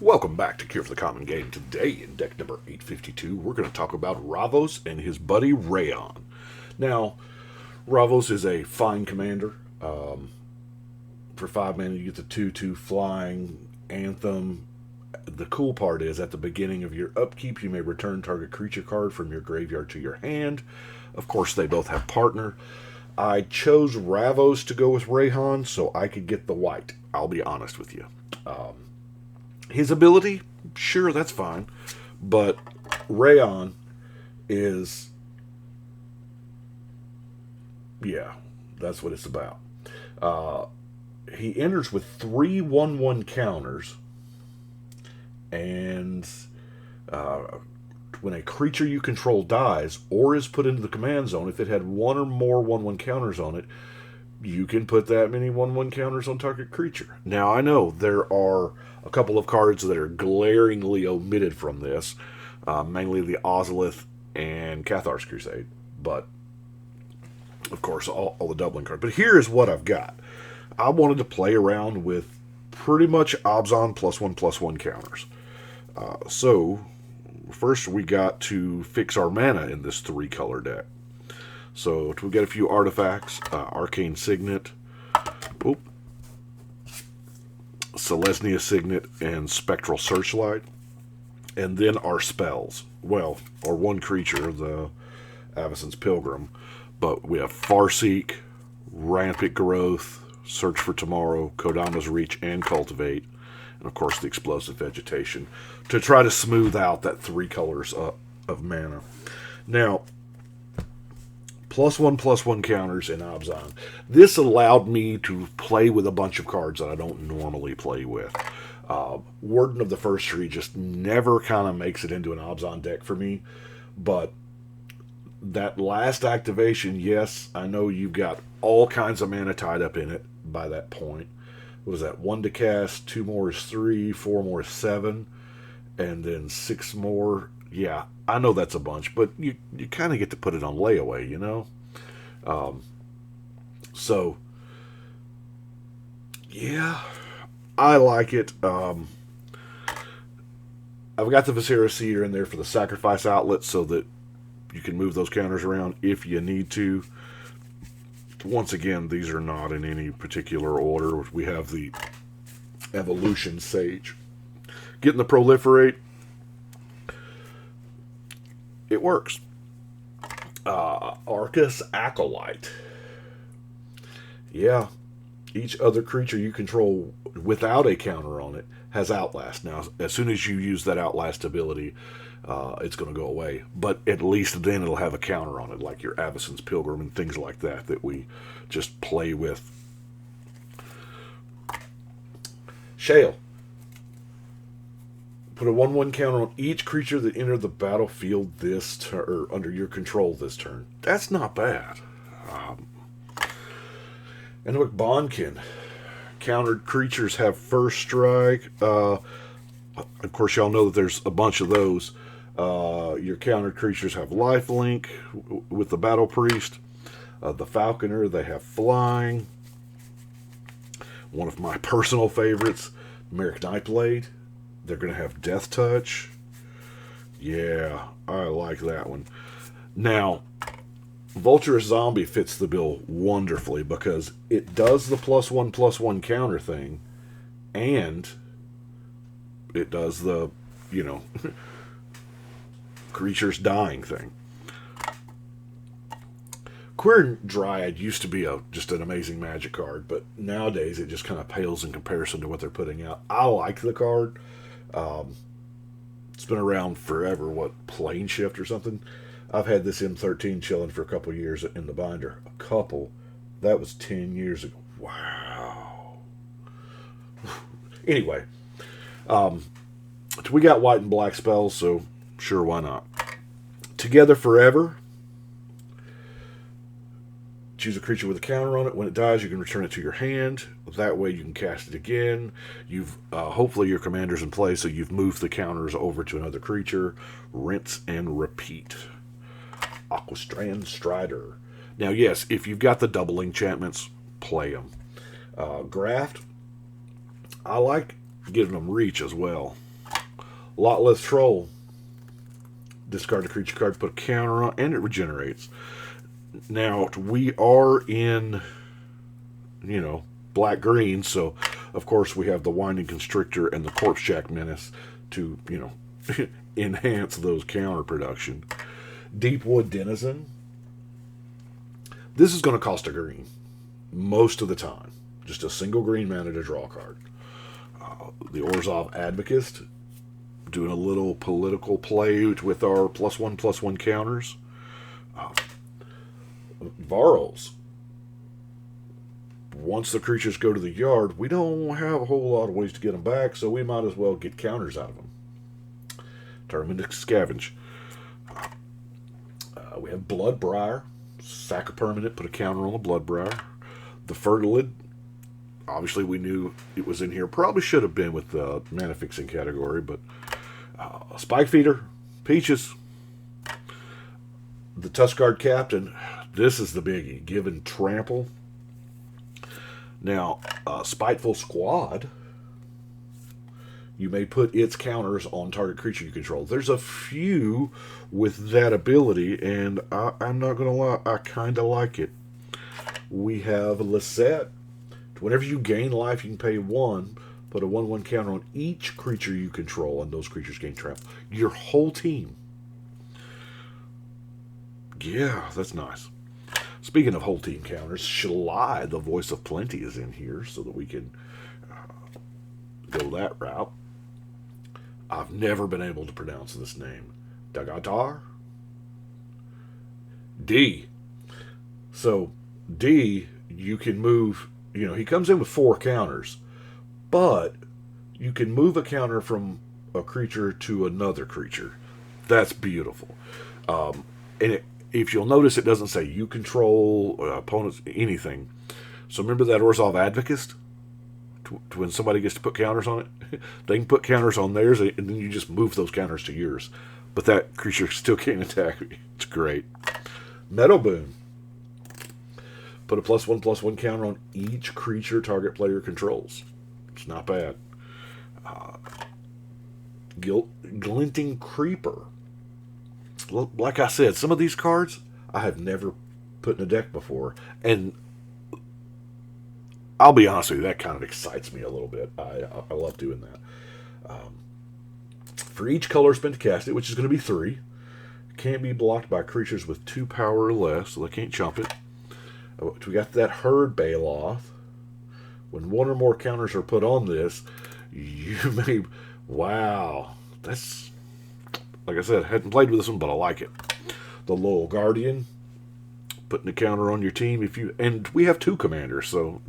Welcome back to Cure for the Common Game. Today, in deck number 852, we're going to talk about Ravos and his buddy Reyhan. Now, Ravos is a fine commander. For 5 mana, you get the 2/2 flying anthem. The cool part is, at the beginning of your upkeep, you may return target creature card from your graveyard to your hand. Of course, they both have partner. I chose Ravos to go with Reyhan so I could get the white. I'll be honest with you. His ability, sure, that's fine. But Reyhan is, yeah, that's what it's about. He enters with 3 1/1 counters, and when a creature you control dies or is put into the command zone, if it had one or more 1/1 counters on it, you can put that many 1/1 counters on target creature. Now, I know there are a couple of cards that are glaringly omitted from this, mainly the Ozolith and Cathar's Crusade, but of course, all the doubling cards. But here is what I've got. I wanted to play around with pretty much A.S.M.R +1/+1 counters. So, first we got to fix our mana in this 3-color deck. So, we get a few artifacts, Arcane Signet, Selesnya Signet, and Spectral Searchlight. And then our spells. Well, or one creature, the Avacyn's Pilgrim. But we have Farseek, Rampant Growth, Search for Tomorrow, Kodama's Reach, and Cultivate. And of course the Explosive Vegetation, to try to smooth out that 3 colors of mana. Now, +1/+1 counters in A.S.M.R. This allowed me to play with a bunch of cards that I don't normally play with. Warden of the First Tree just never kind of makes it into an A.S.M.R deck for me. But that last activation, yes, I know you've got all kinds of mana tied up in it by that point. What was that? 1 to cast, 2 more is 3, 4 more is 7, and then 6 more. Yeah, I know that's a bunch, but you kind of get to put it on layaway, you know? So, yeah, I like it. I've got the Viscera Seer in there for the sacrifice outlet so that you can move those counters around if you need to. Once again, these are not in any particular order. We have the Evolution Sage. Getting the Proliferate, it works. Arcus Acolyte. Yeah, each other creature you control without a counter on it has Outlast. Now, as soon as you use that Outlast ability, it's going to go away. But at least then it'll have a counter on it, like your Avacyn's Pilgrim and things like that we just play with. Shale. Put a 1/1 counter on each creature that entered the battlefield this turn, or under your control this turn. That's not bad. And look, Bondkin. Countered creatures have first strike. Of course, y'all know that there's a bunch of those. Your countered creatures have lifelink with the Battle Priest. The Falconer, they have flying. One of my personal favorites, Merrick Nightblade. They're going to have Death Touch. Yeah, I like that one. Now, Vulturous Zombie fits the bill wonderfully because it does the +1/+1 counter thing, and it does the, creatures dying thing. Queer Dryad used to be just an amazing Magic card, but nowadays it just kind of pales in comparison to what they're putting out. I like the card. It's been around forever. Plane Shift or something? I've had this M13 chilling for a couple years in the binder. A couple. That was 10 years ago. Wow. Anyway, we got white and black spells, so sure, why not? Together Forever. Choose a creature with a counter on it. When it dies, you can return it to your hand. That way you can cast it again. You've hopefully your commander's in play, so you've moved the counters over to another creature. Rinse and repeat. Aquastrand Strider. Now, yes, if you've got the double enchantments, play them. Graft, I like giving them reach as well. Lot less troll. Discard a creature card, put a counter on, and it regenerates. Now, we are in, black-green, so, of course, we have the Winding Constrictor and the Corpse Jack Maness to, enhance those counter production. Deepwood Denizen. This is going to cost a green most of the time. Just a single green mana to draw a card. The Orzhov Advocate, doing a little political play with our +1/+1 counters. Varls. Once the creatures go to the yard, we don't have a whole lot of ways to get them back, so we might as well get counters out of them. Turn them into scavenge. We have Bloodbriar. Sack a permanent, put a counter on the Bloodbriar. The Fertilid. Obviously, we knew it was in here. Probably should have been with the mana fixing category, but Spike Feeder, Peaches. The Tuskguard Captain. This is the biggie. Given Trample. Now, Spiteful Squad. You may put its counters on target creature you control. There's a few with that ability, and I'm not going to lie, I kind of like it. We have Lisette. Whenever you gain life, you can pay 1, put a 1/1 counter on each creature you control, and those creatures gain trap. Your whole team. Yeah, that's nice. Speaking of whole team counters, Shalai, the Voice of Plenty, is in here so that we can go that route. I've never been able to pronounce this name. Dagatar? D. So, D, you can move, he comes in with 4 counters, but you can move a counter from a creature to another creature. That's beautiful. If you'll notice, it doesn't say you control opponents, anything. So remember that Orzhov Advocate? When somebody gets to put counters on it, they can put counters on theirs, and then you just move those counters to yours. But that creature still can't attack me. It's great. Meadow Boon. Put a +1/+1 counter on each creature target player controls. It's not bad. Glinting Creeper. Like I said, some of these cards I have never put in a deck before. And I'll be honest with you, that kind of excites me a little bit. I love doing that. For each color spent to cast it, which is going to be 3, can't be blocked by creatures with 2 power or less, so they can't chump it. We got that Herd Baloth. When 1 or more counters are put on this, you may... Wow. That's... Like I said, I hadn't played with this one, but I like it. The Loyal Guardian. Putting a counter on your team if you... And we have 2 commanders, so,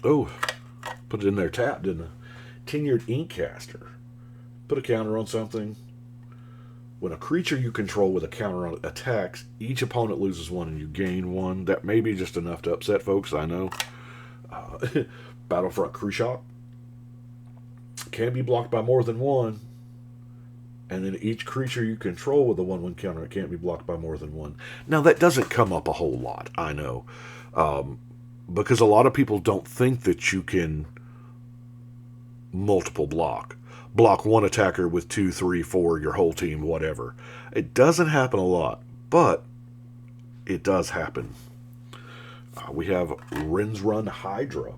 Oh, put it in there tapped, didn't I? Tenured Inkcaster. Put a counter on something. When a creature you control with a counter on it attacks, each opponent loses 1 and you gain 1. That may be just enough to upset folks, I know. Battlefront Khrushchev. Can be blocked by more than 1. And then each creature you control with a 1/1 counter, it can't be blocked by more than 1. Now, that doesn't come up a whole lot, I know. Because a lot of people don't think that you can multiple block. Block 1 attacker with 2, 3, 4, your whole team, whatever. It doesn't happen a lot, but it does happen. We have Rinzrun Hydra,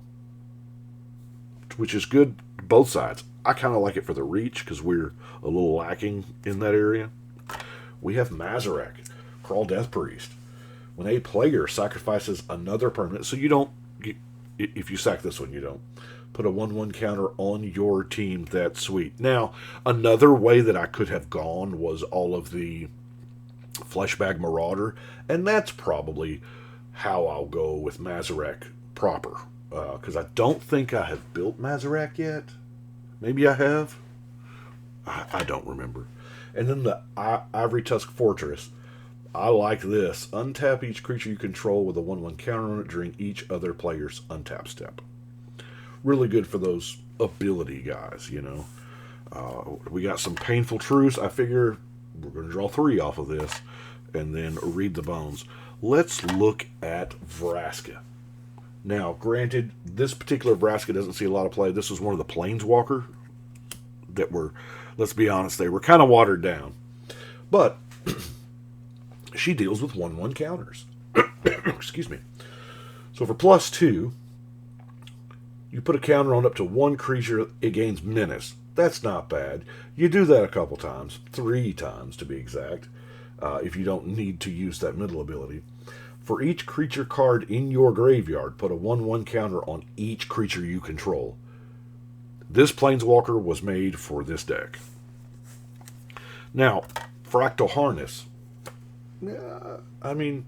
which is good both sides. I kind of like it for the reach because we're a little lacking in that area. We have Mazarek, Crawl Death Priest. When a player sacrifices another permanent, so you don't, if you sack this one, you don't. Put a 1/1 counter on your team. That's sweet. Now, another way that I could have gone was all of the Fleshbag Marauder, and that's probably how I'll go with Mazarek proper. Because I don't think I have built Mazarek yet. Maybe I have. I don't remember. And then the Ivory Tusk Fortress. I like this. Untap each creature you control with a 1/1 counter on it during each other player's untap step. Really good for those ability guys, We got some Painful Truths. I figure we're going to draw 3 off of this and then read the bones. Let's look at Vraska. Now, granted, this particular Vraska doesn't see a lot of play. This is one of the Planeswalker that were, let's be honest, they were kind of watered down. But she deals with 1/1 counters. Excuse me. So for +2, you put a counter on up to 1 creature, it gains Menace. That's not bad. You do that a couple times, 3 times to be exact, if you don't need to use that middle ability. For each creature card in your graveyard, put a 1/1 counter on each creature you control. This Planeswalker was made for this deck. Now, Fractal Harness. I mean,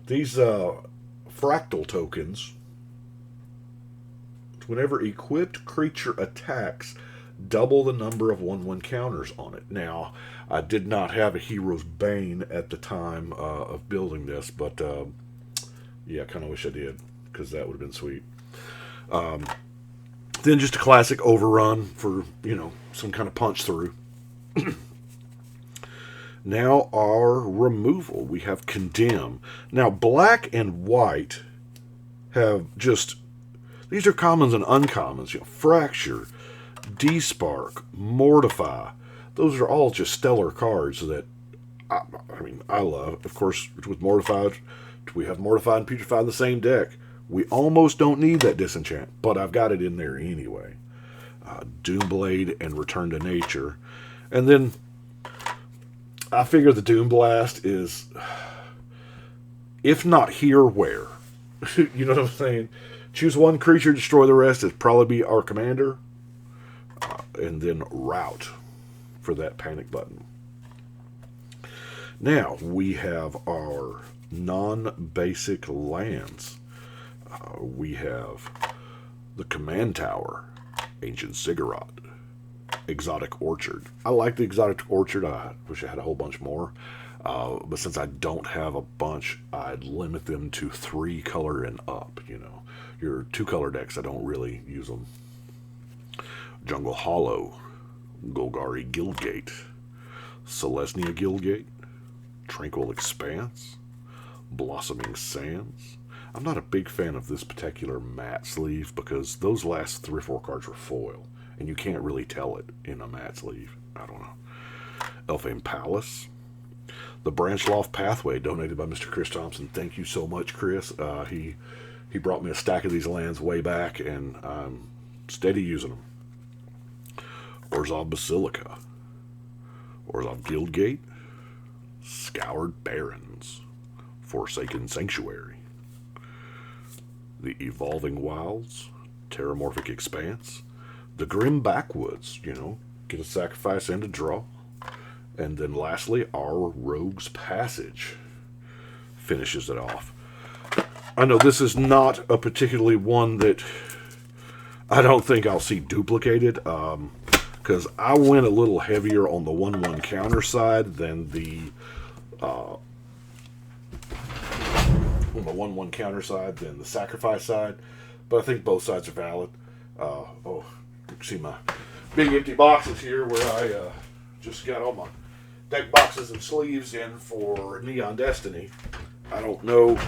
these fractal tokens, whenever equipped creature attacks, double the number of 1/1 counters on it. Now, I did not have a Hero's Bane at the time of building this, but yeah, I kind of wish I did, because that would have been sweet. Then just a classic overrun for, some kind of punch through. Now our removal. We have Condemn. Now black and white have just, these are commons and uncommons. Fracture, Despark, Mortify. Those are all just stellar cards that, I love. Of course, with Mortified, we have Mortified and Putrefied in the same deck. We almost don't need that disenchant, but I've got it in there anyway. Doomblade and Return to Nature. And then I figure the Doom Blast is, if not here, where? You know what I'm saying? Choose 1 creature, destroy the rest. It'd probably be our commander. And then Rout for that panic button. Now, we have our non-basic lands. We have the Command Tower, Ancient Ziggurat, Exotic Orchard. I like the Exotic Orchard. I wish I had a whole bunch more. But since I don't have a bunch, I'd limit them to 3 color and up. Your 2-color decks, I don't really use them. Jungle Hollow, Golgari Guildgate, Selesnya Guildgate, Tranquil Expanse, Blossoming Sands. I'm not a big fan of this particular matte sleeve because those last 3 or 4 cards are foil, and you can't really tell it in a matte sleeve. I don't know. Elfane Palace, the Branchloft Pathway, donated by Mr. Chris Thompson. Thank you so much, Chris. He brought me a stack of these lands way back, and I'm steady using them. Orzhov Basilica, Orzhov Guildgate, Scoured Barrens, Forsaken Sanctuary, the Evolving Wilds, Terramorphic Expanse, the Grim Backwoods, get a sacrifice and a draw. And then lastly, our Rogue's Passage finishes it off. I know this is not a particularly one that I don't think I'll see duplicated, because I went a little heavier on the 1/1 counter side than the sacrifice side, but I think both sides are valid. You can see my big empty boxes here where I just got all my deck boxes and sleeves in for Neon Destiny. I don't know,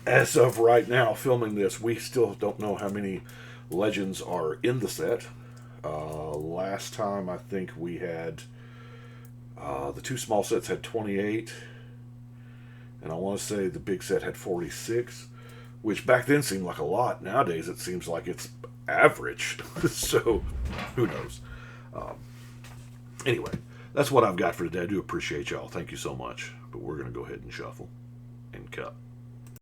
as of right now, filming this, we still don't know how many legends are in the set. Last time I think we had the 2 small sets had 28, and I want to say the big set had 46, which back then seemed like a lot. Nowadays it seems like it's average. So who knows? Anyway, that's what I've got for today. I do appreciate y'all. Thank you so much. But we're going to go ahead and shuffle and cut.